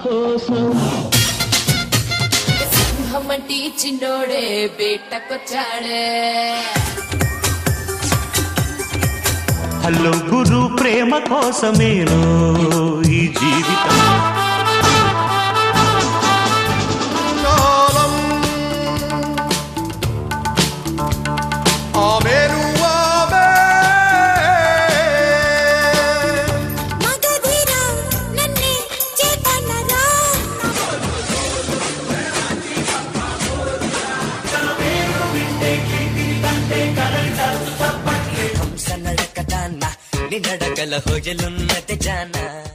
కోసం సింహమంటి చిన్నోడే బేటకొచ్చాడే హలో గురు ప్రేమ కోసమేను ఈ జీవితం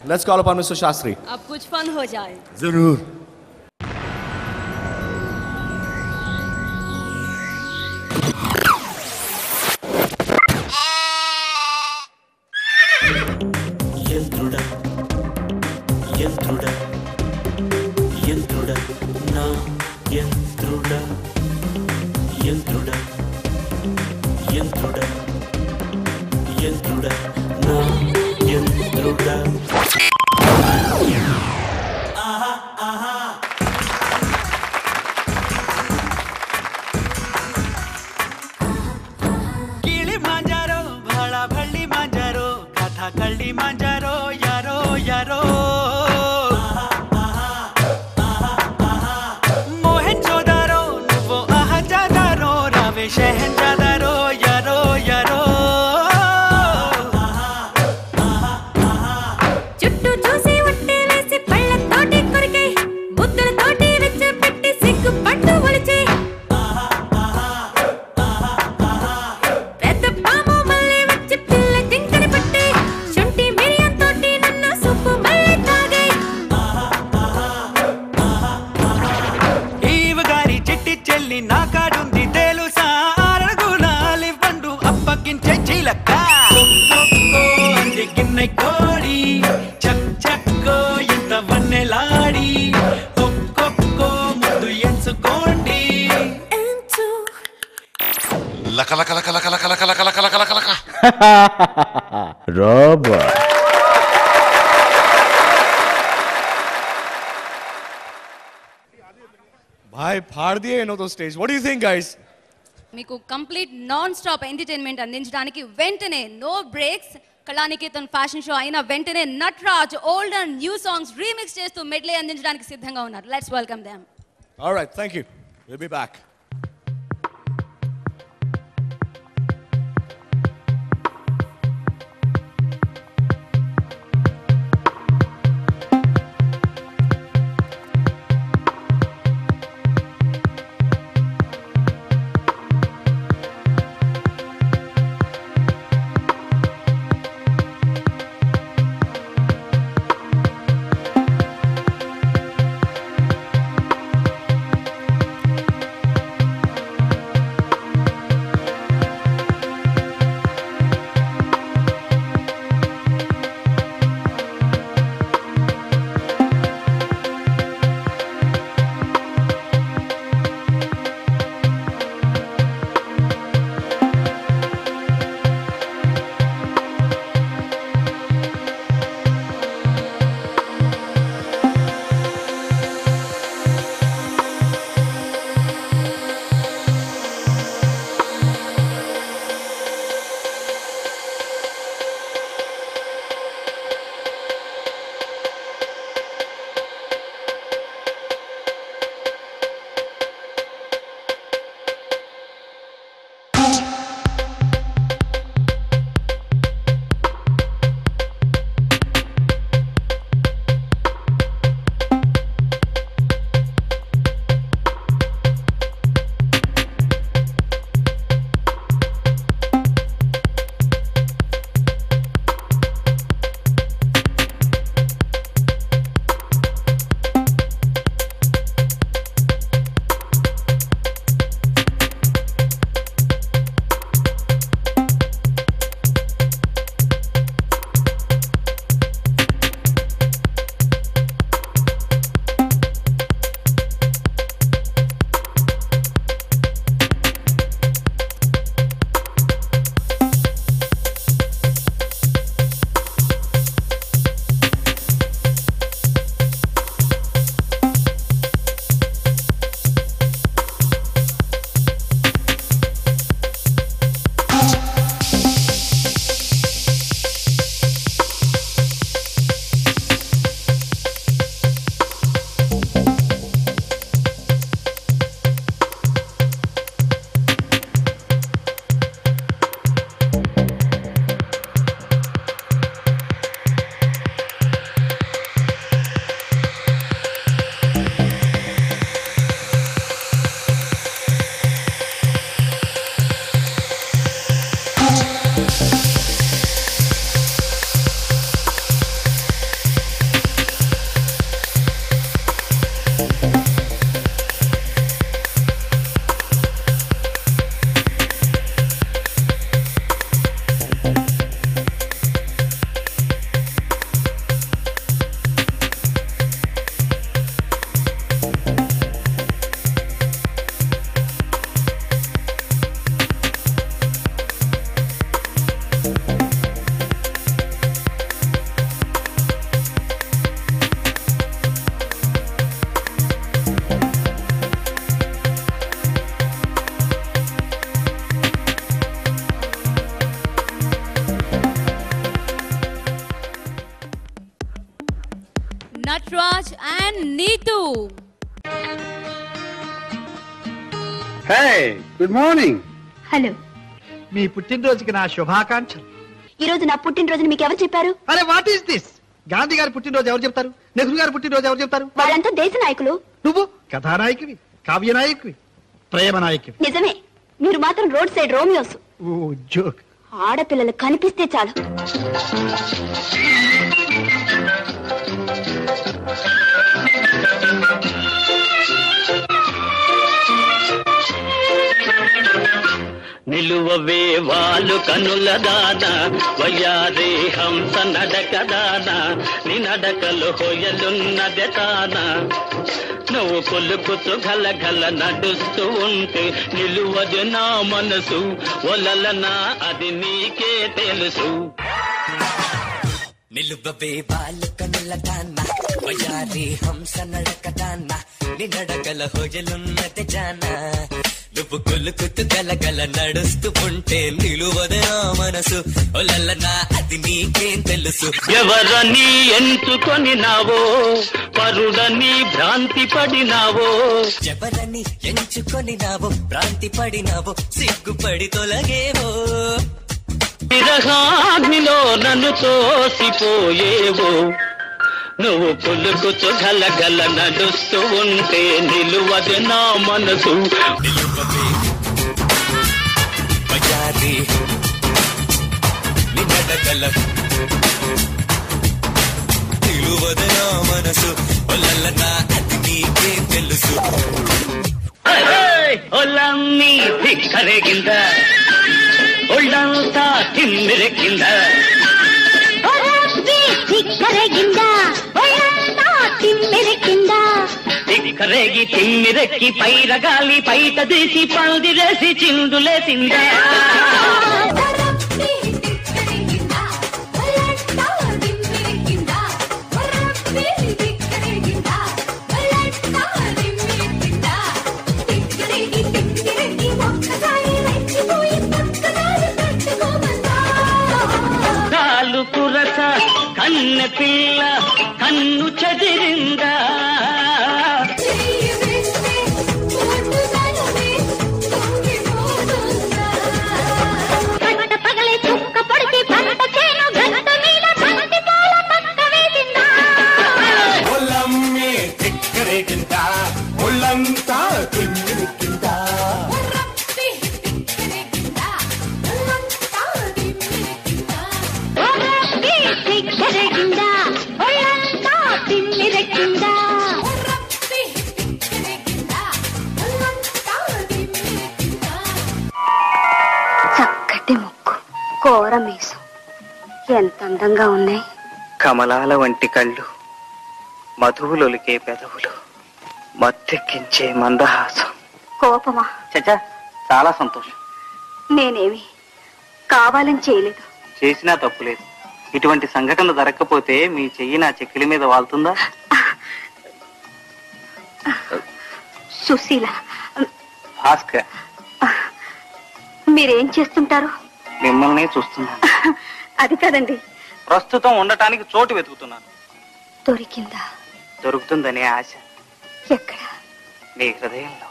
Let's call upon Mr. Shastri. अब कुछ फन हो जाए जरूर యంత్రుడా యంత్రుడా యంత్రుడా నా యంత్రుడా యంత్రుడా యంత్రుడా యంత్రుడా నా యంత్రుడా ఆహా ఆహా కిళి మాంజారో భళ భళ్ళి మాంజారో కథ కళ్ళి మాంజారో యారో యారో మోహన్ జోదారో నువ్వు అహజాదారో రావే షెహన్ జాదారో యారో యారో Robert. भाई फाड़ दिए इन तो stage. What do you think, guys? మీకు కంప్లీట్ నాన్ స్టాప్ ఎంటర్టైన్మెంట్ అందించడానికి వెంటనే no breaks Kalaniketan fashion show అయిన వెంటనే Nataraj old and new songs remix చేస్తూ మెడ్లే అందించడానికి సిద్ధంగా ఉన్నారు. Let's welcome them. All right, thank you. We'll be back. Natraj and Neetu. Hey, good morning. Hello, మీ పుట్టినరోజుకి నా శుభాకాంక్షలు. ఈ రోజు నా పుట్టినరోజుని మీకు ఎవరు చెప్పారు? అరే వాట్ ఈస్ దిస్? గాంధీ గారి పుట్టినరోజు ఎవరు చెప్తారు? నెహ్రూ గారి పుట్టినరోజు ఎవరు చెప్తారు? వాళ్ళంతా దేశ నాయకులు. నువ్వు కథానాయకువి, కావ్య నాయకువి, ప్రేమ నాయకువి. నిజమే, మీరు మాత్రం రోడ్ సైడ్ రోమియోస్. ఓ జోక్. ఆడపిల్లలు కనిపిస్తే చాలు నిలువవే వాళ్ళు కనుల దాన వయ్యారే హంస నడక దాన నీ నడకలు హొయలున్నదే తాన నువ్వు కొలుకుతూ గలగల నడుస్తూ ఉంటే నిలువదు నా మనసు ఒలలనా అది నీకే తెలుసు. నిలువవే వాళ్ళు కనుల దాన వయ్యారే హంస నడక దాన నీ నడకల హొయలున్నదే జాన నువ్వు కొలుకుతూ గలగల నడుస్తూ ఉంటే నిలువదే నా మనసు ఒలలనా అది నీకేం తెలుసు. ఎవరని ఎంచుకొనినావో పరుడని భ్రాంతి పడినావో ఎవరని ఎంచుకొనినావో భ్రాంతి పడినావో సిగ్గుపడి తొలగేవో విరహాగ్నిలో నన్ను తోసిపోయేవో నువ్వు పులుకుతూ గలగల నడుస్తూ ఉంటే నిలువదు నా మనసు. నిలువవే వయ్యారి నీ నడకల నిలువదు నా మనసు ఒలలనా అది నీకే తెలుసు. ఒళ్ళన్నీ ధిక్కరేగింద ఒళ్ళంతా తిమ్మిరెక్కింద దిక్కరేగి తిమ్మిరెక్కి పైరగాలి పైట తీసి పందిరేసి చిందులేసిందా కాలు కురస కన్న పిల్ల కన్ను చెదిరిందా ఒళ్ళంతా తిమ్మిరెక్కిందా చక్కటి ముక్కు, కోర మీసు ఎంత అందంగా ఉన్నాయి. కమలాల వంటి కళ్ళు, మధువులొలికే పెదవులు, మత్తెక్కించే మందహాసం. కోపమా? చచ్చా, చాలా సంతోషం. నేనేమి కావాలని చేయలేదు. చేసినా తప్పులేదు. ఇటువంటి సంఘటన జరగకపోతే మీ చెయ్యి నా చెక్కిలి మీద వాళ్తుందా? సుశీల, భాస్కర్, మీరేం చేస్తుంటారు? మిమ్మల్ని చూస్తున్నాను. అది కాదండి, ప్రస్తుతం ఉండటానికి చోటు వెతుకుతున్నాను. దొరికిందా? దొరుకుతుందనే ఆశ. ఎక్కడ? నీ హృదయంలో.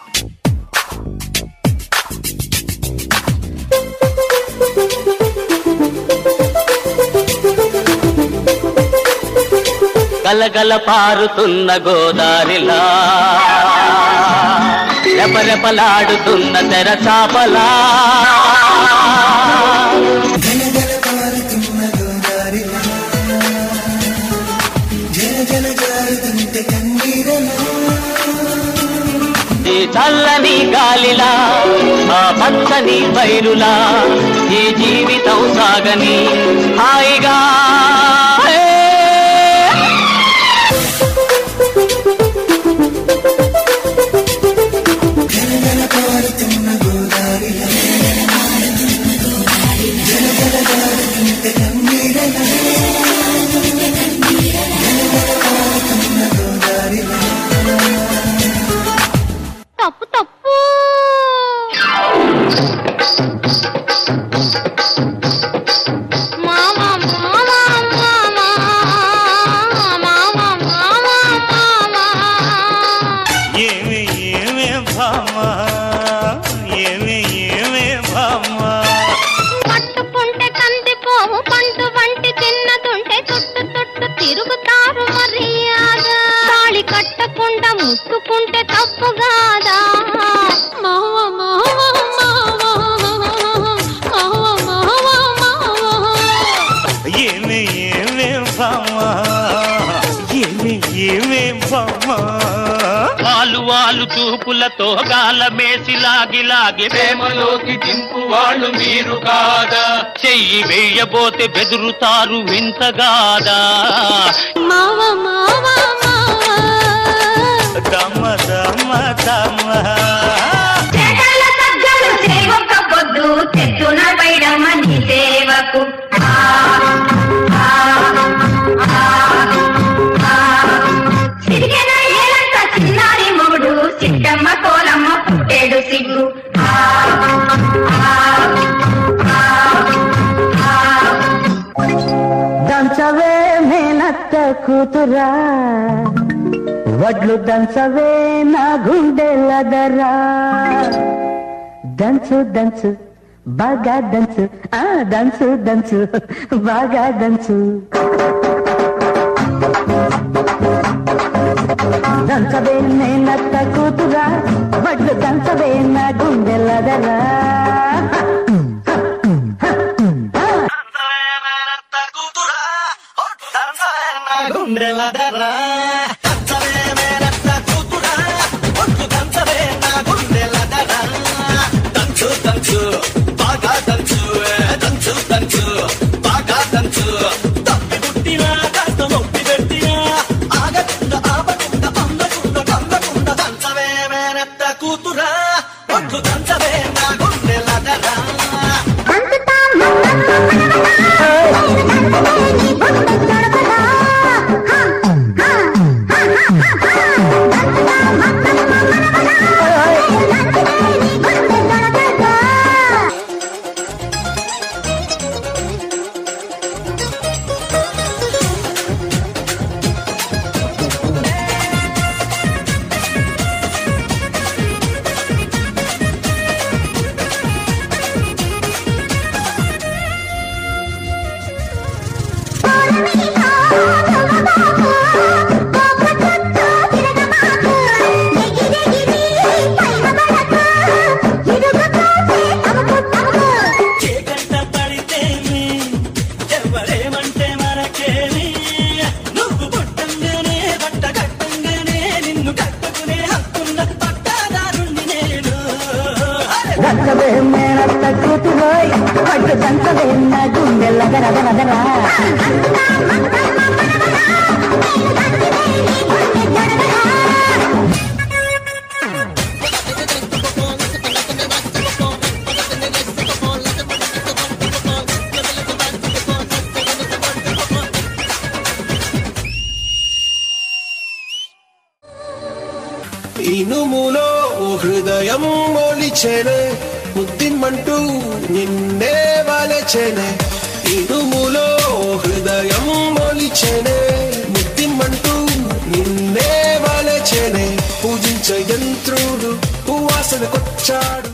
గలగల పారుతున్న గోదారిలా రెపరెపలాడుతున్న తెరచాపలా జల జల జారుతుంటే కన్నీర ఈ చల్లని గాలిలా ఆ పచ్చని పైరులా ఈ జీవితం సాగని హాయిగా తప్పు తప్పు మామా మామా మామా మామా మామా మామా ఏమే ఏమే భామా ఏమే ఏమే భామా పట్టుకుంటే కందిపోవు పండు వంటి చిన్నదుంటే చుట్టు చుట్టు తిరుగుతారు మర్యాద తాళి కట్టకుండా ముట్టుకుంటే తప్పు కాదా మావ మావ ఏమే ఏమే భామా ఏమే ఏమే భామా వాలు వాలు చూపులతో గాలమేసి లాగి లాగి ప్రేమలోకి దింపు వాళ్ళు మీరు కాదా చెయ్యి వేయబోతే బెదురుతారు వింతగాదా మావ మావ దమ దమ దమ పొద్దు చెట్టున పైడమని సేవకు చిన్నారి మొగుడు సిట్టమ్మ కోలమ్మ పుట్టేడు సిగ్గు దంచవే మేనత్త కూతురా వడ్లు దంచవే నా గుండెలదరా దంచు దంచు బాగా దంచు దంచు దంచు బాగా దంచు దంచవే మేనత్త కూతురా వడ్లు దంచవే నా గుండెలదరా దంచవే మేనత్త కూతురోయ్ వడ్లు దంచవే నా గుండెలదరదరదరా ఇనుములో హృదయం మొలిచెనే ముద్దిమ్మంటూ నిన్నే వలచెనే ఇనుములో హృదయం మొలిచెనే ముద్దిమ్మంటూ నిన్నే వలచెనే పూజించ యంత్రుడు వాసనకొచ్చాడు